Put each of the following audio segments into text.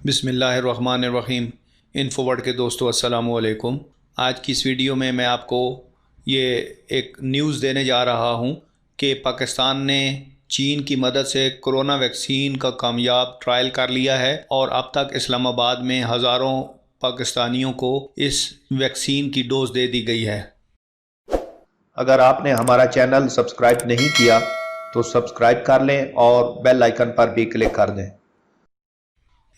بسم اللہ الرحمن الرحیم۔ انفوورلڈ کے دوستو السلام علیکم۔ آج کی اس ویڈیو میں آپ کو یہ ایک نیوز دینے جا رہا ہوں کہ پاکستان نے چین کی مدد سے کرونا ویکسین کا کامیاب ٹرائل کر لیا ہے اور اب تک اسلام آباد میں ہزاروں پاکستانیوں کو اس ویکسین کی ڈوز دے دی گئی ہے۔ اگر آپ نے ہمارا چینل سبسکرائب نہیں کیا تو سبسکرائب کر لیں اور بیل آئیکن پر بھی کلک کر دیں۔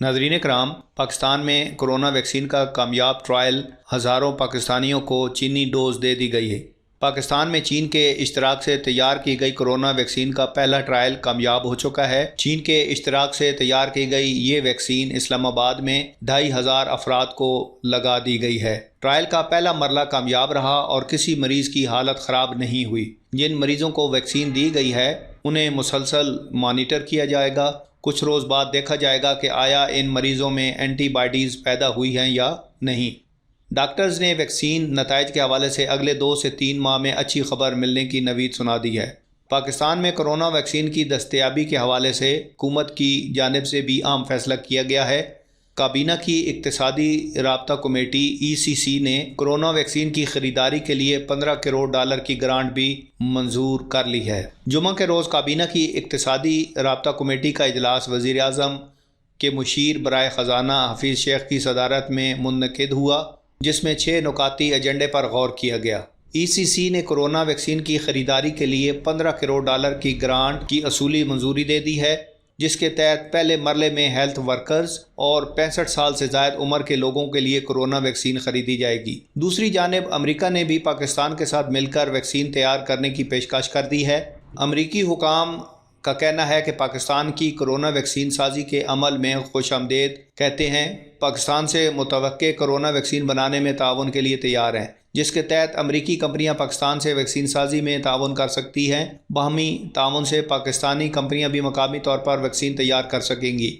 ناظرین کرام، پاکستان میں کرونا ویکسین کا کامیاب ٹرائل ہزاروں پاکستانیوں کو چینی ڈوز دے دی گئی ہے۔ پاکستان میں چین کے اشتراک سے تیار کی گئی کرونا ویکسین کا پہلا ٹرائل کامیاب ہو چکا ہے۔ چین کے اشتراک سے تیار کی گئی یہ ویکسین اسلام آباد میں 2500 افراد کو لگا دی گئی ہے۔ ٹرائل کا پہلا مرحلہ کامیاب رہا اور کسی مریض کی حالت خراب نہیں ہوئی۔ جن مریضوں کو ویکسین دی گئی ہے انہیں مسلسل مانیٹر کیا جائے گا۔ کچھ روز بعد دیکھا جائے گا کہ آیا ان مریضوں میں اینٹی باڈیز پیدا ہوئی ہیں یا نہیں۔ ڈاکٹرز نے ویکسین نتائج کے حوالے سے اگلے 2 سے 3 ماہ میں اچھی خبر ملنے کی نوید سنا دی ہے۔ پاکستان میں کرونا ویکسین کی دستیابی کے حوالے سے حکومت کی جانب سے بھی اہم فیصلہ کیا گیا ہے۔ کابینہ کی اقتصادی رابطہ کمیٹی ECC نے کرونا ویکسین کی خریداری کے لیے $15 کروڑ کی گرانٹ بھی منظور کر لی ہے۔ جمعہ کے روز کابینہ کی اقتصادی رابطہ کمیٹی کا اجلاس وزیر اعظم کے مشیر برائے خزانہ حفیظ شیخ کی صدارت میں منعقد ہوا، جس میں 6 نکاتی ایجنڈے پر غور کیا گیا۔ ECC نے کرونا ویکسین کی خریداری کے لیے $15 کروڑ کی گرانٹ کی اصولی منظوری دے دی ہے، جس کے تحت پہلے مرحلے میں ہیلتھ ورکرز اور 65 سال سے زائد عمر کے لوگوں کے لیے کرونا ویکسین خریدی جائے گی۔ دوسری جانب امریکہ نے بھی پاکستان کے ساتھ مل کر ویکسین تیار کرنے کی پیشکش کر دی ہے۔ امریکی حکام کا کہنا ہے کہ پاکستان کی کرونا ویکسین سازی کے عمل میں خوش آمدید کہتے ہیں۔ پاکستان سے متوقع کرونا ویکسین بنانے میں تعاون کے لیے تیار ہیں، جس کے تحت امریکی کمپنیاں پاکستان سے ویکسین سازی میں تعاون کر سکتی ہیں۔ باہمی تعاون سے پاکستانی کمپنیاں بھی مقامی طور پر ویکسین تیار کر سکیں گی۔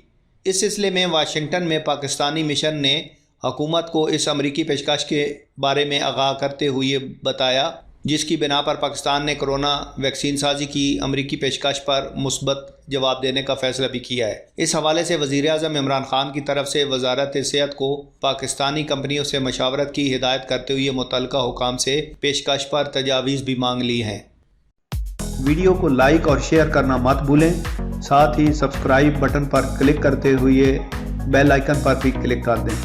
اس سلسلے میں واشنگٹن میں پاکستانی مشن نے حکومت کو اس امریکی پیشکش کے بارے میں آگاہ کرتے ہوئے بتایا، جس کی بنا پر پاکستان نے کرونا ویکسین سازی کی امریکی پیشکش پر مثبت جواب دینے کا فیصلہ بھی کیا ہے۔ اس حوالے سے وزیر اعظم عمران خان کی طرف سے وزارت صحت کو پاکستانی کمپنیوں سے مشاورت کی ہدایت کرتے ہوئے متعلقہ حکام سے پیشکش پر تجاویز بھی مانگ لی ہیں۔ ویڈیو کو لائک اور شیئر کرنا مت بھولیں، ساتھ ہی سبسکرائب بٹن پر کلک کرتے ہوئے بیل آئیکن پر بھی کلک کر دیں۔